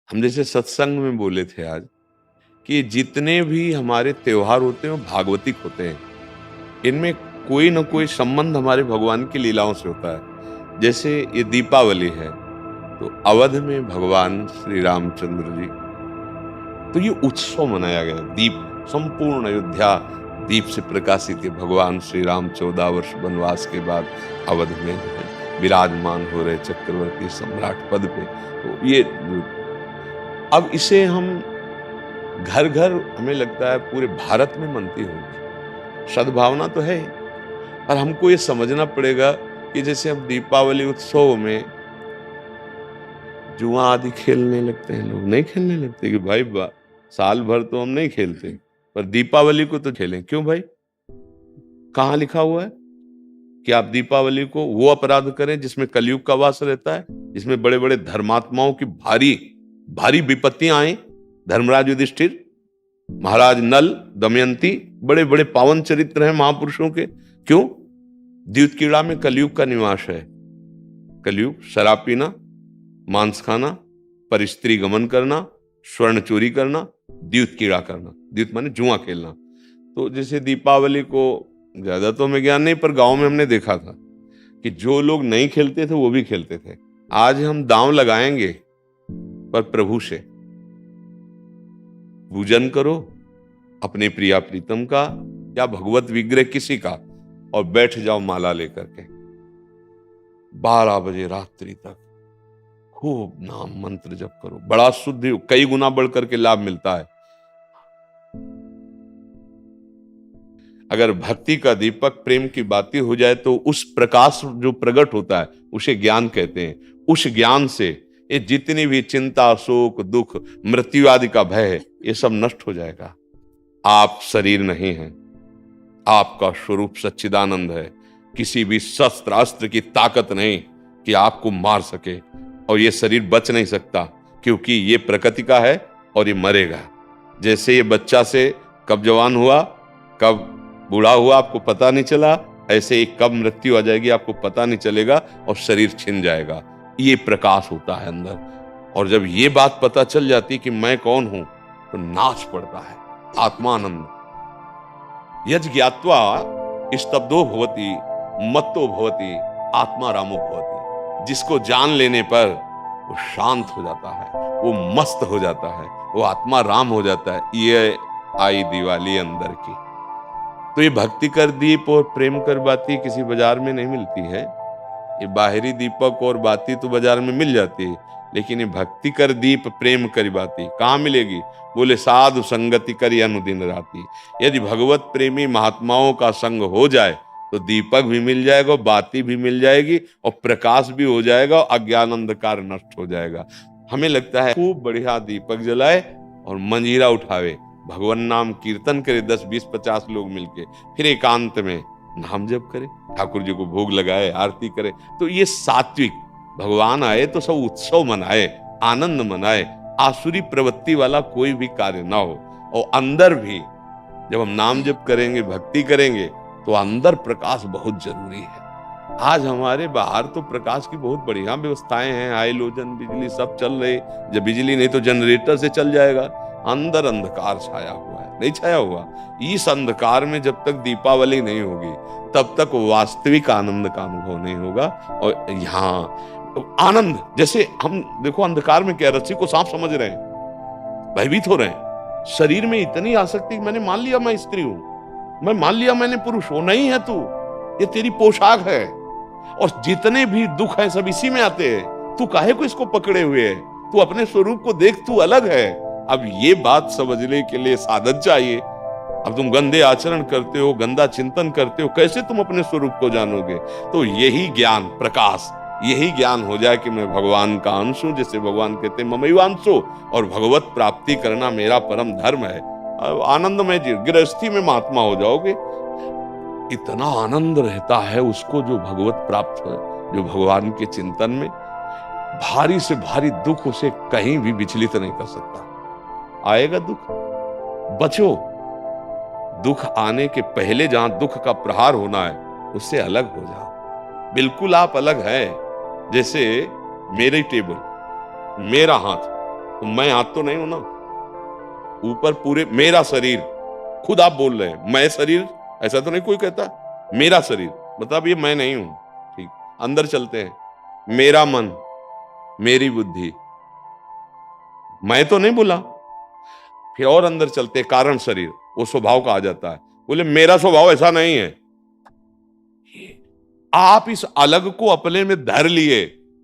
हम जैसे सत्संग में बोले थे आज कि जितने भी हमारे त्योहार होते हैं वो भागवतिक होते हैं। इनमें कोई ना कोई संबंध हमारे भगवान की लीलाओं से होता है। जैसे ये दीपावली है तो अवध में भगवान श्री रामचंद्र जी, तो ये उत्सव मनाया गया। दीप संपूर्ण अयोध्या दीप से प्रकाशित है। भगवान श्री राम 14 वर्ष वनवास के बाद अवध में जो है विराजमान हो रहे चक्रवर्ती सम्राट पद पे। तो ये अब इसे हम घर घर, हमें लगता है पूरे भारत में मनती होगी। सद्भावना तो है, पर हमको ये समझना पड़ेगा कि जैसे हम दीपावली उत्सव में जुआ आदि खेलने लगते हैं, लोग नहीं खेलने लगते कि भाई साल भर तो हम नहीं खेलते, पर दीपावली को तो खेलें। क्यों भाई? कहाँ लिखा हुआ है कि आप दीपावली को वो अपराध करें जिसमें कलयुग का वास रहता है, जिसमें बड़े बड़े धर्मात्माओं की भारी भारी विपत्तियां आए। धर्मराज युधिष्ठिर, महाराज नल, दमयंती, बड़े बड़े पावन चरित्र हैं महापुरुषों के। क्यों? द्यूतकीड़ा में कलयुग का निवास है। कलयुग शराब पीना, मांस खाना, पर स्त्री गमन करना, स्वर्ण चोरी करना, द्यूतकीड़ा करना। द्यूत माने जुआ खेलना। तो जैसे दीपावली को ज्यादा तो हमें ज्ञान नहीं, पर गांव में हमने देखा था कि जो लोग नहीं खेलते थे वो भी खेलते थे। आज हम दांव लगाएंगे, पर प्रभु से पूजन करो अपने प्रिया प्रीतम का या भगवत विग्रह किसी का, और बैठ जाओ माला लेकर के 12 बजे रात्रि तक खूब नाम मंत्र जप करो। बड़ा शुद्ध, कई गुना बढ़ करके लाभ मिलता है। अगर भक्ति का दीपक प्रेम की बातें हो जाए तो उस प्रकाश जो प्रकट होता है उसे ज्ञान कहते हैं। उस ज्ञान से ये जितनी भी चिंता, शोक, दुख, मृत्यु आदि का भय है, ये सब नष्ट हो जाएगा। आप शरीर नहीं हैं, आपका स्वरूप सच्चिदानंद है। किसी भी शस्त्र अस्त्र की ताकत नहीं कि आपको मार सके, और ये शरीर बच नहीं सकता, क्योंकि ये प्रकृति का है और ये मरेगा। जैसे ये बच्चा से कब जवान हुआ, कब बूढ़ा हुआ आपको पता नहीं चला, ऐसे ही कब मृत्यु आ जाएगी आपको पता नहीं चलेगा और शरीर छिन जाएगा। ये प्रकाश होता है अंदर। और जब ये बात पता चल जाती कि मैं कौन हूं, तो नाच पड़ता है आत्मानंद। यज ज्ञात्वा स्तब्धो भवति मत्तो भवति आत्मा रामो भवति। जिसको जान लेने पर वो शांत हो जाता है, वो मस्त हो जाता है, वो आत्मा राम हो जाता है। ये आई दिवाली अंदर की। तो ये भक्ति कर दीप और प्रेम कर बाती किसी बाजार में नहीं मिलती है। ये बाहरी दीपक और बाती तो बाजार में मिल जाती है, लेकिन ये भक्ति कर दीप प्रेम कर बाती कहाँ मिलेगी? बोले साधु संगति करी अनुदिन राती। यदि भगवत प्रेमी महात्माओं का संग हो जाए तो दीपक भी मिल जाएगा, बाती भी मिल जाएगी, और प्रकाश भी हो जाएगा, अज्ञान अंधकार नष्ट हो जाएगा। हमें लगता है खूब बढ़िया दीपक जलाए और मंजीरा उठावे, भगवान नाम कीर्तन करे 10, 20, 50 लोग मिलके, फिर एकांत में नाम जप करे, ठाकुर जी को भोग लगाए, आरती करे। तो ये सात्विक, भगवान आए तो सब उत्सव मनाए, आनंद मनाए, आसुरी प्रवृत्ति वाला कोई भी कार्य ना हो। और अंदर भी जब हम नाम जप करेंगे, भक्ति करेंगे, तो अंदर प्रकाश बहुत जरूरी है। आज हमारे बाहर तो प्रकाश की बहुत बढ़िया व्यवस्थाएं हैं, हाइलोजन बिजली सब चल रही। जब बिजली नहीं तो जनरेटर से चल जाएगा। अंदर अंधकार छाया हुआ है, नहीं छाया हुआ। इस अंधकार में जब तक दीपावली नहीं होगी तब तक वास्तविक आनंद का अनुभव नहीं होगा। और यहाँ आनंद, जैसे हम देखो अंधकार में क्या, रस्सी को सांप समझ रहे हैं, भयभीत हो रहे हैं। शरीर में इतनी आसक्ति, मैंने मान लिया मैं स्त्री हूं, मैं मान लिया मैंने पुरुष हूं। नहीं है तू, ये तेरी पोशाक है, और जितने भी दुख हैं सब इसी में आते हैं। तू काहे को इसको पकड़े हुए है? तू अपने स्वरूप को देख, तू अलग है। अब ये बात समझने के लिए साधन चाहिए। अब तुम गंदे आचरण करते हो, गंदा चिंतन करते हो, कैसे तुम अपने स्वरूप को जानोगे? तो यही ज्ञान, प्रकाश, यही ज्ञान हो जाए कि मैं भगवान का अंश हूं, जैसे भगवान कहते हैं ममैवांशो, और भगवत प्राप्ति करना मेरा परम धर्म है। आनंदमय जी, गृहस्थी में महात्मा हो जाओगे। इतना आनंद रहता है उसको जो भगवत प्राप्त है, जो भगवान के चिंतन में। भारी से भारी दुख उसे कहीं भी विचलित नहीं कर सकता। आएगा दुख, बचो। दुख आने के पहले जहां दुख का प्रहार होना है उससे अलग हो जाओ। बिल्कुल आप अलग है। जैसे मेरी टेबल, मेरा हाथ, तो मैं हाथ तो नहीं हूं ना, ऊपर पूरे मेरा शरीर, खुद आप बोल रहे हैं मैं शरीर, ऐसा तो नहीं कोई कहता, मेरा शरीर मतलब ये मैं नहीं हूं। ठीक, अंदर चलते हैं, मेरा मन, मेरी बुद्धि, मैं तो नहीं बोला। फिर और अंदर चलते, कारण शरीर, वो स्वभाव का आ जाता है, बोले मेरा स्वभाव ऐसा नहीं है। आप इस अलग को अपने में धर लिए,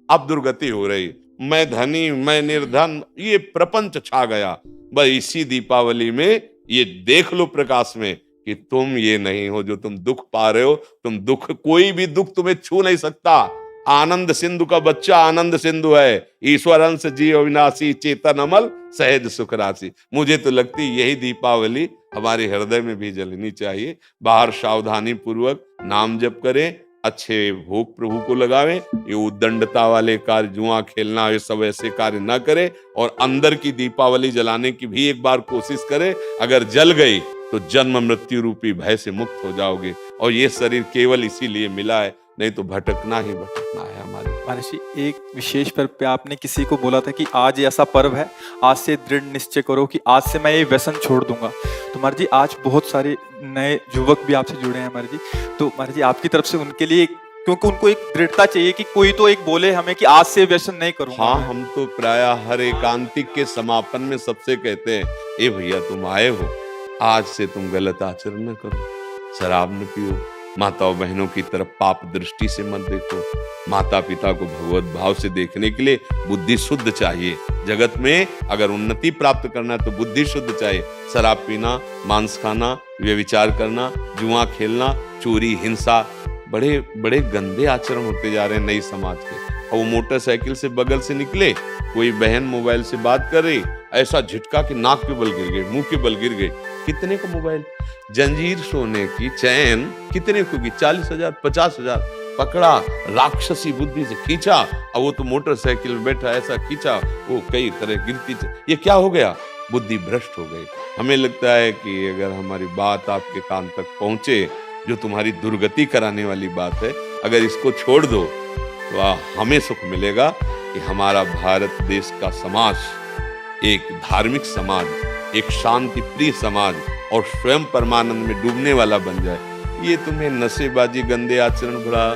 अब दुर्गति हो रही। मैं धनी, मैं निर्धन, ये प्रपंच छा गया। बस इसी दीपावली में ये देख लो प्रकाश में कि तुम ये नहीं हो जो तुम दुख पा रहे हो। तुम दुख, कोई भी दुख तुम्हें छू नहीं सकता। आनंद सिंधु का बच्चा आनंद सिंधु है। ईश्वर अंश जीव अविनाशी, चेतन अमल सहज सुख राशि। मुझे तो लगती यही दीपावली हमारे हृदय में भी जलनी चाहिए। बाहर सावधानी पूर्वक नाम जप करें, अच्छे भोग प्रभु को लगावें, ये उद्दंडता वाले कार्य, जुआ खेलना, ये सब ऐसे कार्य ना करें। और अंदर की दीपावली जलाने की भी एक बार कोशिश करें। अगर जल गई तो जन्म मृत्यु रूपी भय से मुक्त हो जाओगे। और ये शरीर केवल इसीलिए मिला है, नहीं तो भटकना ही भटकना है हमारे। महाराज जी, एक विशेष पर्व पे आपने किसी को बोला था कि आज ऐसा पर्व है, आज से दृढ़ निश्चय करो कि आज से मैं ये व्यसन छोड़ दूंगा। तो महाराज जी, आज बहुत सारे नए युवक भी आपसे जुड़े हैं महाराज जी, तो महाराज जी आपकी तरफ से उनके लिए, क्योंकि उनको एक दृढ़ता चाहिए कि कोई तो एक बोले हमें कि आज से व्यसन नहीं करूंगा। हाँ, हम तो प्राय हर एकांतिक के समापन में सबसे कहते हैं, ए भैया तुम आए हो, आज से तुम गलत आचरण न करो, शराब न पियो, माताओं बहनों की तरफ पाप दृष्टि से मत देखो, माता पिता को भगवत भाव से देखने के लिए बुद्धि शुद्ध चाहिए। जगत में अगर उन्नति प्राप्त करना है तो बुद्धि शुद्ध चाहिए। शराब पीना, मांस खाना, व्यभिचार करना, जुआ खेलना, चोरी, हिंसा, बड़े बड़े गंदे आचरण होते जा रहे हैं नई समाज के। और वो मोटरसाइकिल से बगल से निकले, कोई बहन मोबाइल से बात कर रही, ऐसा झटका कि नाक के बल गिर गए, मुंह के बल गिर गए। कितने का मोबाइल, जंजीर सोने की चैन कितने को की, 40,000 50,000। पकड़ा, राक्षसी बुद्धि से खींचा, और वो तो मोटरसाइकिल में बैठा ऐसा खींचा, वो कई तरह गिरती। ये क्या हो गया, बुद्धि भ्रष्ट हो गई। हमें लगता है कि अगर हमारी बात आपके कान तक पहुंचे, जो तुम्हारी दुर्गति कराने वाली बात है, अगर इसको छोड़ दो तो हमें सुख मिलेगा कि हमारा भारत देश का समाज एक धार्मिक समाज, एक शांति प्रिय समाज और स्वयं परमानंद में डूबने वाला बन जाए। ये तुम्हें नशेबाजी, गंदे आचरण भरा,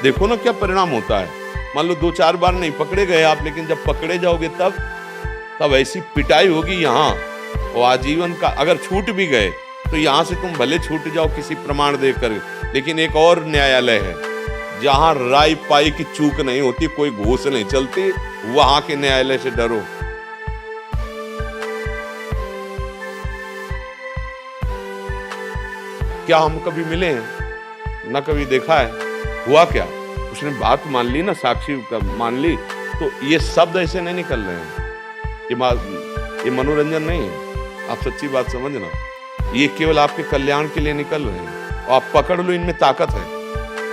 देखो ना क्या परिणाम होता है। मान लो 2-4 बार नहीं पकड़े गए आप, लेकिन जब पकड़े जाओगे तब ऐसी पिटाई होगी यहाँ, और आजीवन का। अगर छूट भी गए तो यहाँ से तुम भले छूट जाओ किसी प्रमाण देकर, लेकिन एक और न्यायालय है जहां राय पाई की चूक नहीं होती, कोई घूस नहीं चलती, वहां के न्यायालय से डरो। क्या हम कभी मिले हैं, ना कभी देखा है, हुआ क्या, उसने बात मान ली ना, साक्षी मान ली, तो ये शब्द ऐसे नहीं निकल रहे हैं। ये मनोरंजन नहीं है, आप सच्ची बात समझना, ये केवल आपके कल्याण के लिए निकल रहे हैं। और आप पकड़ लो, इनमें ताकत है।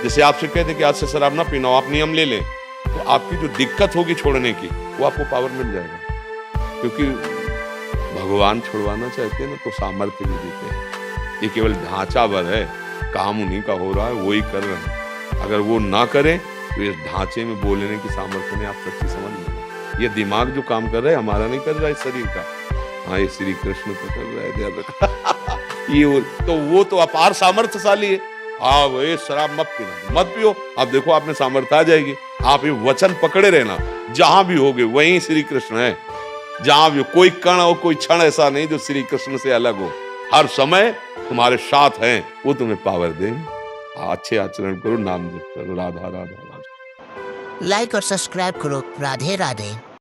जैसे आपसे कहते कि आज से शराब ना पीना, आप नियम ले लें, तो आपकी जो दिक्कत होगी छोड़ने की, वो आपको पावर मिल जाएगा। क्योंकि भगवान छुड़वाना चाहते हैं ना, तो सामर्थ्य भी देते हैं। ये केवल ढांचा भर है, काम उन्हीं का हो रहा है, वो ही कर रहे हैं। अगर वो ना करें तो इस ढांचे में बोलने की सामर्थ्य नहीं, आप सच्ची समझ लेना। ये दिमाग जो काम कर रहा है हमारा नहीं कर रहा है, शरीर का। हाँ, ये श्री कृष्ण तो कर रहा है, ध्यान रखना। ये वो तो अपार सामर्थ्यशाली है। हाँ, वो शराब मत पीना, मत पियो, आप देखो आप में सामर्थ्य आ जाएगी। आप ये वचन पकड़े रहना, जहां भी होगे वहीं श्री कृष्ण है। जहां भी कोई कण और कोई क्षण ऐसा नहीं जो श्री कृष्ण से अलग हो। हर समय तुम्हारे साथ हैं, वो तुम्हें पावर देंगे। अच्छे आचरण करो, नाम जप करो, राधा राधा राधा। लाइक और सब्सक्राइब करो। राधे राधे।